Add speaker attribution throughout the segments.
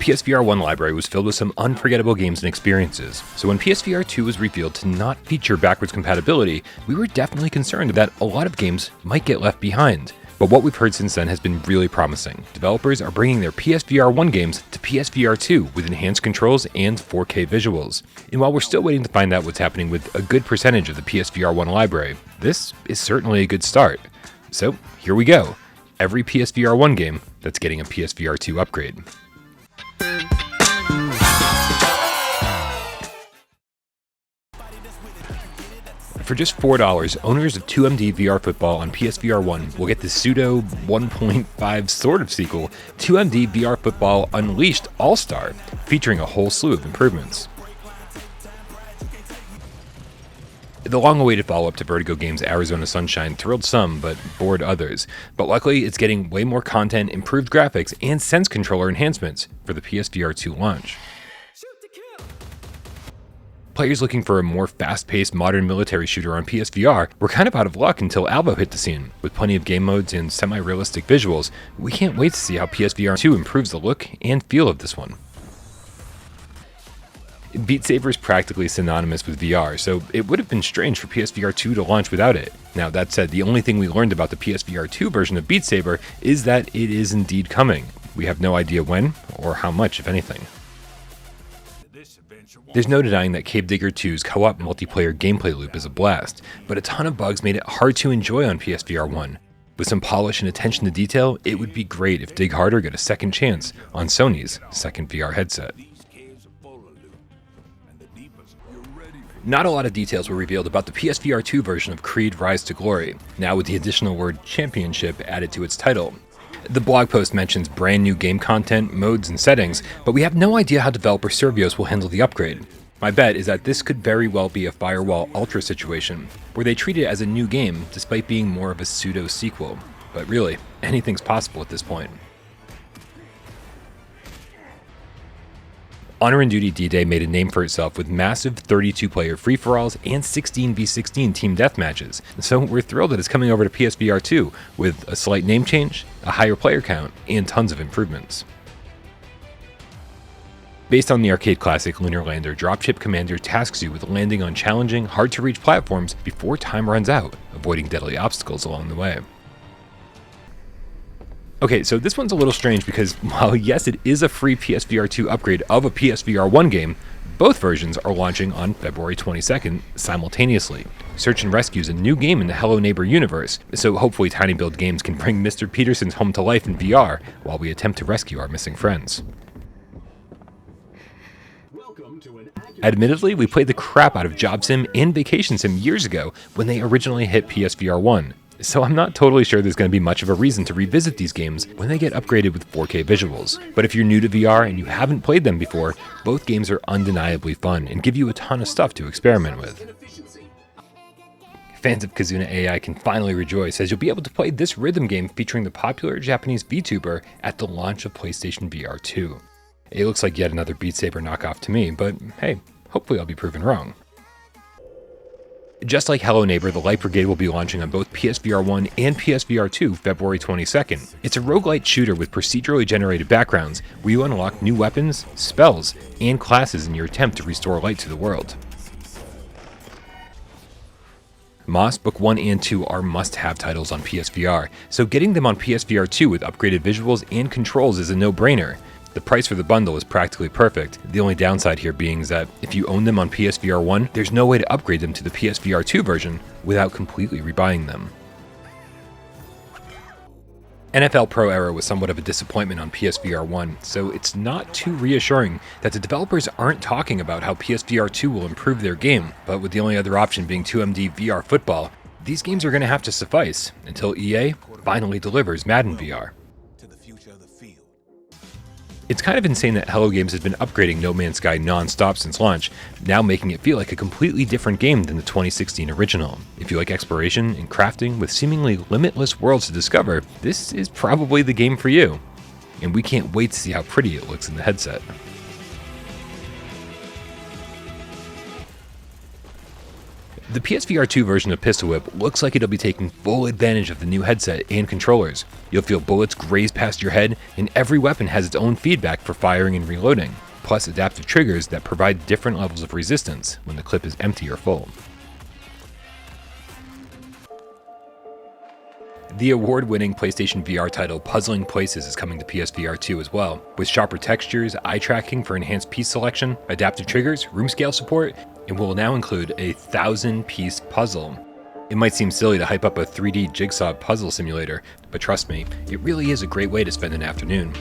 Speaker 1: PSVR1 library was filled with some unforgettable games and experiences, so when PSVR2 was revealed to not feature backwards compatibility, we were definitely concerned that a lot of games might get left behind. But what we've heard since then has been really promising. Developers are bringing their PSVR1 games to PSVR2 with enhanced controls and 4K visuals. And while we're still waiting to find out what's happening with a good percentage of the PSVR1 library, this is certainly a good start. So here we go. Every PSVR1 game that's getting a PSVR2 upgrade. For just $4, owners of 2MD VR Football on PSVR1 will get the pseudo 1.5 sort of sequel, 2MD VR Football Unleashed All-Star, featuring a whole slew of improvements. The long-awaited follow-up to Vertigo Games' Arizona Sunshine thrilled some, but bored others. But luckily, it's getting way more content, improved graphics, and sense controller enhancements for the PSVR2 launch. Players looking for a more fast-paced modern military shooter on PSVR were kind of out of luck until Albo hit the scene. With plenty of game modes and semi-realistic visuals, we can't wait to see how PSVR2 improves the look and feel of this one. Beat Saber is practically synonymous with VR, so it would have been strange for PSVR2 to launch without it. Now that said, the only thing we learned about the PSVR2 version of Beat Saber is that it is indeed coming. We have no idea when, or how much, if anything. There's no denying that Cave Digger 2's co-op multiplayer gameplay loop is a blast, but a ton of bugs made it hard to enjoy on PSVR1. With some polish and attention to detail, it would be great if Dig Harder got a second chance on Sony's second VR headset. Not a lot of details were revealed about the PSVR2 version of Creed Rise to Glory, now with the additional word championship added to its title. The blog post mentions brand new game content, modes, and settings, but we have no idea how developer Survios will handle the upgrade. My bet is that this could very well be a Firewall Ultra situation, where they treat it as a new game despite being more of a pseudo-sequel. But really, anything's possible at this point. Honor and Duty D-Day made a name for itself with massive 32-player free-for-alls and 16v16 team deathmatches, so we're thrilled that it's coming over to PSVR2 with a slight name change, a higher player count, and tons of improvements. Based on the arcade classic Lunar Lander, Dropship Commander tasks you with landing on challenging, hard-to-reach platforms before time runs out, avoiding deadly obstacles along the way. Okay, so this one's a little strange because while yes, it is a free PSVR2 upgrade of a PSVR1 game, both versions are launching on February 22nd simultaneously. Search and Rescue is a new game in the Hello Neighbor universe, so hopefully Tiny Build Games can bring Mr. Peterson's home to life in VR while we attempt to rescue our missing friends. Admittedly, we played the crap out of Job Sim and Vacation Sim years ago when they originally hit PSVR1. So I'm not totally sure there's going to be much of a reason to revisit these games when they get upgraded with 4K visuals. But if you're new to VR and you haven't played them before, both games are undeniably fun and give you a ton of stuff to experiment with. Fans of Kazuna AI can finally rejoice as you'll be able to play this rhythm game featuring the popular Japanese VTuber at the launch of PlayStation VR 2. It looks like yet another Beat Saber knockoff to me, but hey, hopefully I'll be proven wrong. Just like Hello Neighbor, the Light Brigade will be launching on both PSVR1 and PSVR2 February 22nd. It's a roguelite shooter with procedurally generated backgrounds where you unlock new weapons, spells, and classes in your attempt to restore light to the world. Moss Book 1 and 2 are must-have titles on PSVR, so getting them on PSVR2 with upgraded visuals and controls is a no-brainer. The price for the bundle is practically perfect, the only downside here being that if you own them on PSVR1, there's no way to upgrade them to the PSVR2 version without completely rebuying them. NFL Pro Era was somewhat of a disappointment on PSVR1, so it's not too reassuring that the developers aren't talking about how PSVR2 will improve their game, but with the only other option being 2MD VR Football, these games are going to have to suffice until EA finally delivers Madden VR. It's kind of insane that Hello Games has been upgrading No Man's Sky non-stop since launch, now making it feel like a completely different game than the 2016 original. If you like exploration and crafting with seemingly limitless worlds to discover, this is probably the game for you. And we can't wait to see how pretty it looks in the headset. The PSVR2 version of Pistol Whip looks like it'll be taking full advantage of the new headset and controllers. You'll feel bullets graze past your head, and every weapon has its own feedback for firing and reloading, plus adaptive triggers that provide different levels of resistance when the clip is empty or full. The award-winning PlayStation VR title Puzzling Places is coming to PSVR2 as well, with sharper textures, eye tracking for enhanced piece selection, adaptive triggers, room scale support, and will now include a 1,000-piece puzzle. It might seem silly to hype up a 3D jigsaw puzzle simulator, but trust me, it really is a great way to spend an afternoon.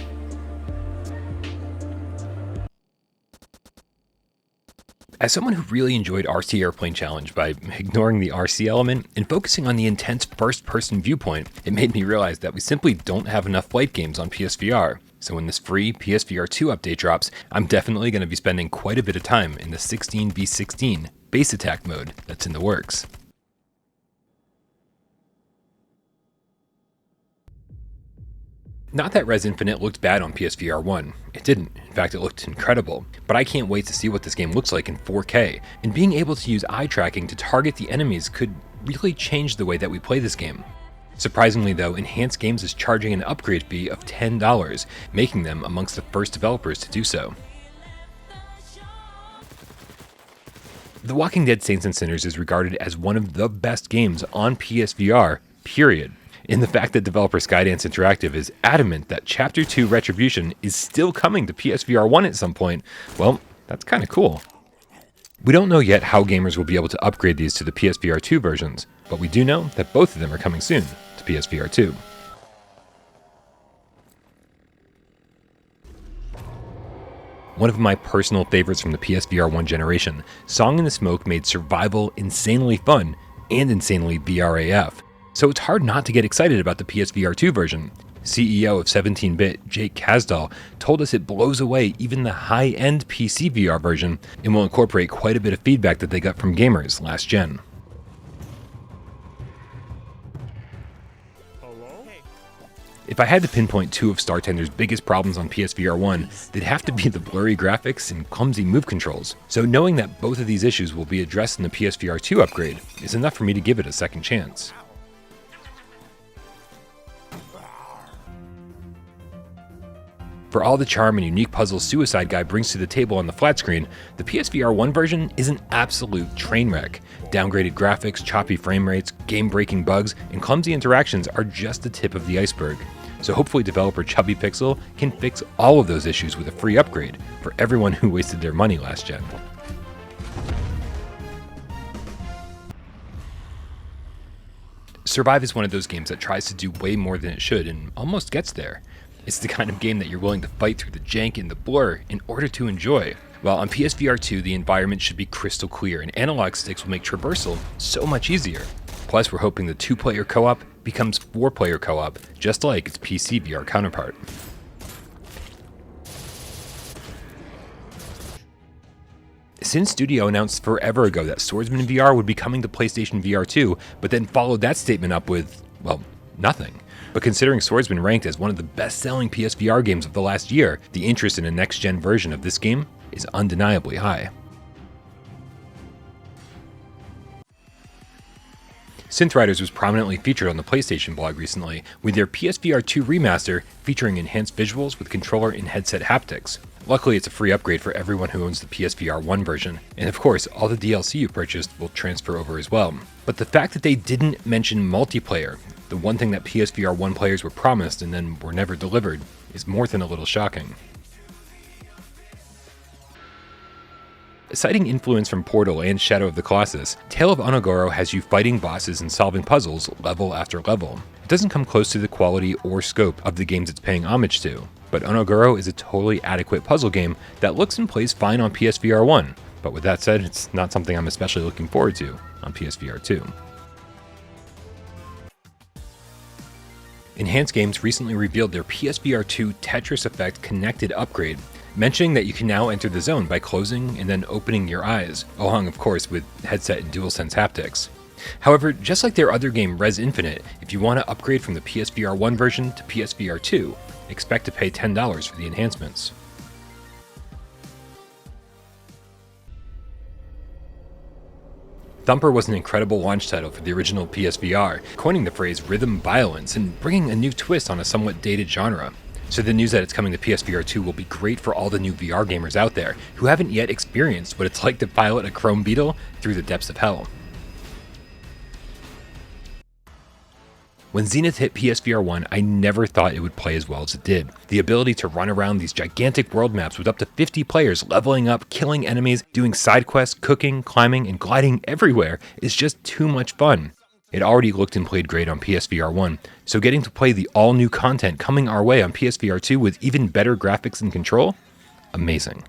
Speaker 1: As someone who really enjoyed RC Airplane Challenge by ignoring the RC element and focusing on the intense first-person viewpoint, it made me realize that we simply don't have enough flight games on PSVR. So when this free PSVR2 update drops, I'm definitely going to be spending quite a bit of time in the 16v16 base attack mode that's in the works. Not that Res Infinite looked bad on PSVR1, it didn't, in fact it looked incredible, but I can't wait to see what this game looks like in 4K, and being able to use eye tracking to target the enemies could really change the way that we play this game. Surprisingly though, Enhanced Games is charging an upgrade fee of $10, making them amongst the first developers to do so. The Walking Dead Saints and Sinners is regarded as one of the best games on PSVR, period. And the fact that developer Skydance Interactive is adamant that Chapter 2 Retribution is still coming to PSVR1 at some point, well, that's kind of cool. We don't know yet how gamers will be able to upgrade these to the PSVR2 versions, but we do know that both of them are coming soon to PSVR2. One of my personal favorites from the PSVR1 generation, Song in the Smoke made survival insanely fun and insanely VRAF. So it's hard not to get excited about the PSVR2 version. CEO of 17-bit Jake Kasdal told us it blows away even the high-end PC VR version and will incorporate quite a bit of feedback that they got from gamers last gen. If I had to pinpoint two of StarTender's biggest problems on PSVR1, they'd have to be the blurry graphics and clumsy move controls. So knowing that both of these issues will be addressed in the PSVR2 upgrade is enough for me to give it a second chance. For all the charm and unique puzzles Suicide Guy brings to the table on the flat screen, the PSVR1 version is an absolute train wreck. Downgraded graphics, choppy frame rates, game-breaking bugs, and clumsy interactions are just the tip of the iceberg. So hopefully developer Chubby Pixel can fix all of those issues with a free upgrade for everyone who wasted their money last gen. Survive is one of those games that tries to do way more than it should and almost gets there. It's the kind of game that you're willing to fight through the jank and the blur in order to enjoy. While on PSVR2 the environment should be crystal clear and analog sticks will make traversal so much easier. Plus we're hoping the 2-player co-op becomes 4-player co-op, just like its PC VR counterpart. Sin Studio announced forever ago that Swordsman VR would be coming to PlayStation VR2, but then followed that statement up with, well, nothing. But considering Swordsman ranked as one of the best-selling PSVR games of the last year, the interest in a next-gen version of this game is undeniably high. Synthriders was prominently featured on the PlayStation blog recently, with their PSVR2 remaster featuring enhanced visuals with controller and headset haptics. Luckily, it's a free upgrade for everyone who owns the PSVR1 version, and of course, all the DLC you purchased will transfer over as well. But the fact that they didn't mention multiplayer, the one thing that PSVR1 players were promised and then were never delivered, is more than a little shocking. Citing influence from Portal and Shadow of the Colossus, Tale of Onogoro has you fighting bosses and solving puzzles level after level. It doesn't come close to the quality or scope of the games it's paying homage to, but Onogoro is a totally adequate puzzle game that looks and plays fine on PSVR1, but with that said, it's not something I'm especially looking forward to on PSVR2. Enhanced Games recently revealed their PSVR2 Tetris Effect connected upgrade, mentioning that you can now enter the zone by closing and then opening your eyes, along of course with headset and DualSense haptics. However, just like their other game Res Infinite, if you want to upgrade from the PSVR1 version to PSVR2, expect to pay $10 for the enhancements. Thumper was an incredible launch title for the original PSVR, coining the phrase rhythm violence and bringing a new twist on a somewhat dated genre. So the news that it's coming to PSVR2 will be great for all the new VR gamers out there who haven't yet experienced what it's like to pilot a chrome beetle through the depths of hell. When Zenith hit PSVR1, I never thought it would play as well as it did. The ability to run around these gigantic world maps with up to 50 players, leveling up, killing enemies, doing side quests, cooking, climbing, and gliding everywhere is just too much fun. It already looked and played great on PSVR1, so getting to play the all-new content coming our way on PSVR2 with even better graphics and control? Amazing.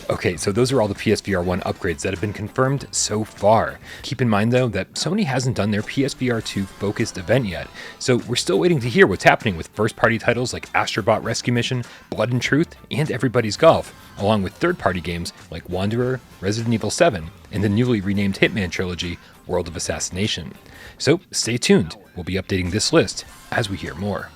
Speaker 1: Okay, so those are all the PSVR1 upgrades that have been confirmed so far. Keep in mind though that Sony hasn't done their PSVR2 focused event yet, so we're still waiting to hear what's happening with first-party titles like Astrobot Rescue Mission, Blood and Truth, and Everybody's Golf, along with third-party games like Wanderer, Resident Evil 7, and the newly renamed Hitman trilogy, World of Assassination. So stay tuned, we'll be updating this list as we hear more.